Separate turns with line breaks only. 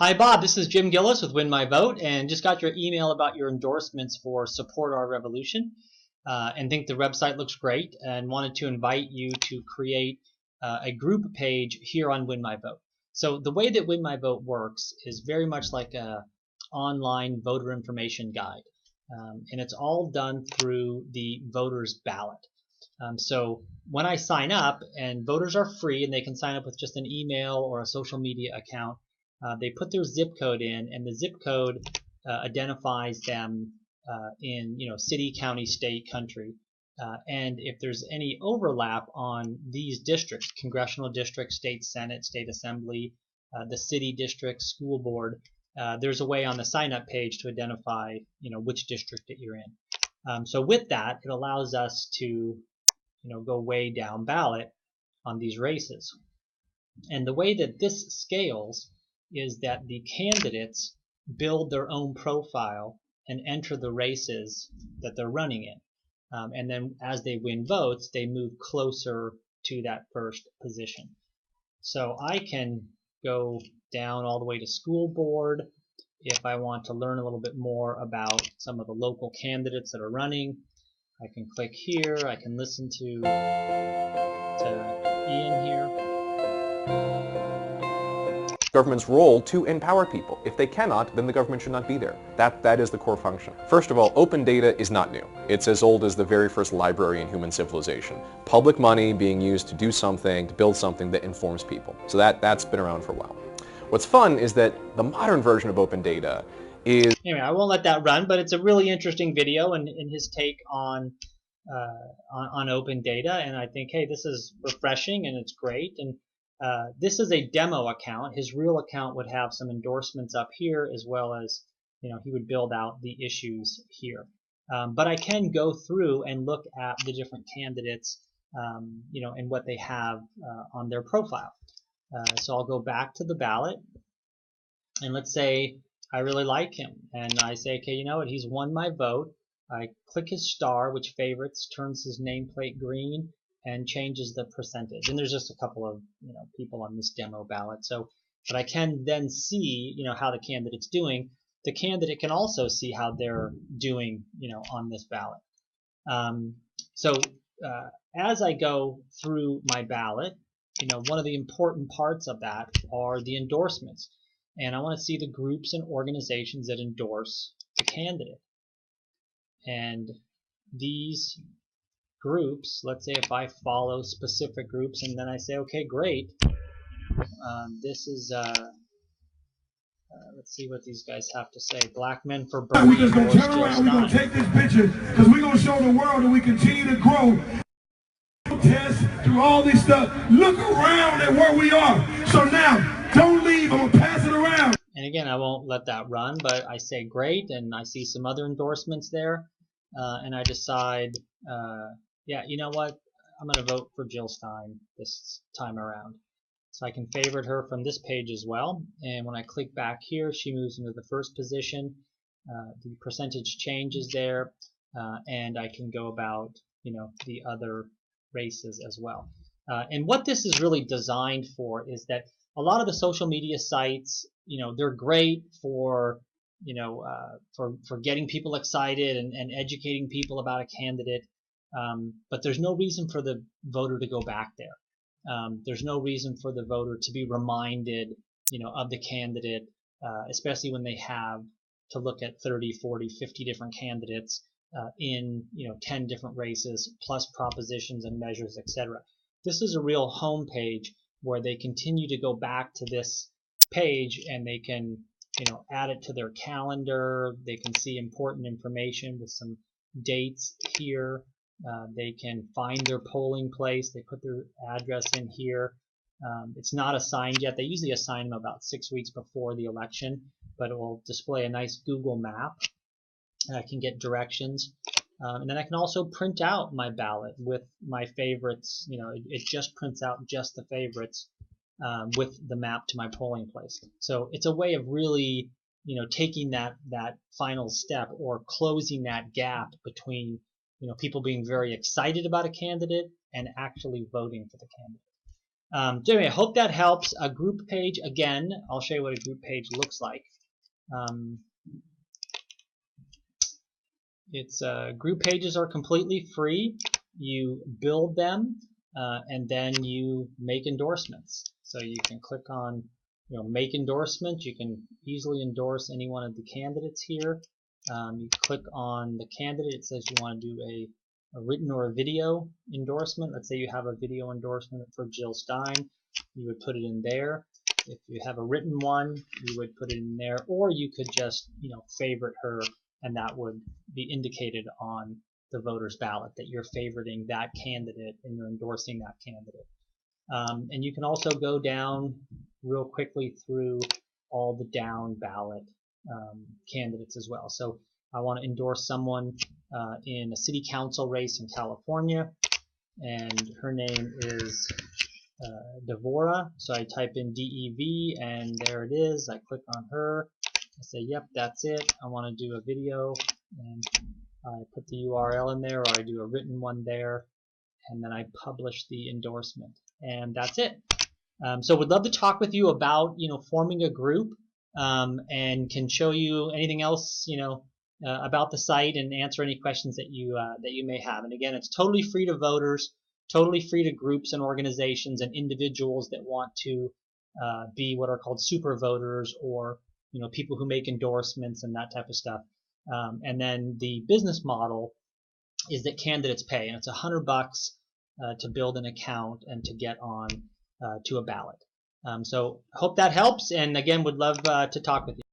Hi, Bob. This is Jim Gillis with Win My Vote, and just got your email about your endorsements for Support Our Revolution, and think the website looks great, and wanted to invite you to create a group page here on Win My Vote. So the way that Win My Vote works is very much like a online voter information guide, and it's all done through the voter's ballot. So when I sign up, and voters are free and they can sign up with just an email or a social media account, they put their zip code in, and the zip code identifies them in city, county, state, country. And if there's any overlap on these districts, congressional districts, state senate, state assembly, the city district, school board, there's a way on the sign up page to identify which district that you're in. So with that, it allows us to go way down ballot on these races. And the way that this scales is that the candidates build their own profile and enter the races that they're running in. And then as they win votes, they move closer to that first position. So I can go down all the way to school board if I want to learn a little bit more about some of the local candidates that are running. I can click here. I can listen to Ian here.
Government's role to empower people. If they cannot, then the government should not be there. That is the core function. First of all, open data is not new. It's as old as the very first library in human civilization. Public money being used to do something, to build something that informs people. So that's been around for a while. What's fun is that the modern version of open data is...
Anyway, I won't let that run, but it's a really interesting video and his take on open data, and I think, hey, this is refreshing and it's great. And this is a demo account. His real account would have some endorsements up here, as well as he would build out the issues here. But I can go through and look at the different candidates, and what they have on their profile. So I'll go back to the ballot, and let's say I really like him, and I say, okay, you know what, he's won my vote. I click his star, which favorites, turns his nameplate green, and changes the percentage. And there's just a couple of people on this demo ballot. So, but I can then see how the candidate's doing. The candidate can also see how they're doing on this ballot. As I go through my ballot, one of the important parts of that are the endorsements. And I want to see the groups and organizations that endorse the candidate. And these groups, let's say if I follow specific groups, and then I say, okay, great. This is, let's see what these guys have to say. Black Men for Bernie.
We're just going to turn around. We're going to take this picture because we're going to show the world that we continue to grow. Test through all this stuff. Look around at where we are. So now, don't leave. I'm going to pass it around.
And again, I won't let that run, but I say great, and I see some other endorsements there, and I decide, yeah, you know what, I'm going to vote for Jill Stein this time around. So I can favorite her from this page as well, and when I click back here, she moves into the first position. The percentage changes there, and I can go about the other races as well. And what this is really designed for is that a lot of the social media sites, they're great for for getting people excited and educating people about a candidate, but there's no reason for the voter to go back there. There's no reason for the voter to be reminded of the candidate, especially when they have to look at 30, 40, 50 different candidates in 10 different races, plus propositions and measures, etc. This is a real home page where they continue to go back to this page, and they can add it to their calendar. They can see important information with some dates here. They can find their polling place. They put their address in here. It's not assigned yet. They usually assign them about 6 weeks before the election, but it will display a nice Google map. I can get directions. And then I can also print out my ballot with my favorites. It just prints out just the favorites with the map to my polling place. So it's a way of really, taking that final step, or closing that gap between, people being very excited about a candidate and actually voting for the candidate. So anyway, I hope that helps. A group page, again, I'll show you what a group page looks like. Group pages are completely free. You build them, and then you make endorsements. So you can click on, make endorsement. You can easily endorse any one of the candidates here. You click on the candidate. It says you want to do a written or a video endorsement. Let's say you have a video endorsement for Jill Stein. You would put it in there. If you have a written one, you would put it in there, or you could just, favorite her, and that would be indicated on the voter's ballot that you're favoriting that candidate and you're endorsing that candidate. And you can also go down real quickly through all the down ballot candidates as well. So I want to endorse someone in a city council race in California, and her name is Devora. So I type in DEV, and there it is. I click on her. I say, yep, that's it. I want to do a video, and I put the URL in there, or I do a written one there, and then I publish the endorsement, and that's it. So would love to talk with you about, forming a group, and can show you anything else, about the site and answer any questions that you may have. And again, it's totally free to voters, totally free to groups and organizations and individuals that want to be what are called super voters, or people who make endorsements and that type of stuff. And then the business model is that candidates pay, and it's $100 to build an account and to get on to a ballot. So hope that helps, and again, would love to talk with you.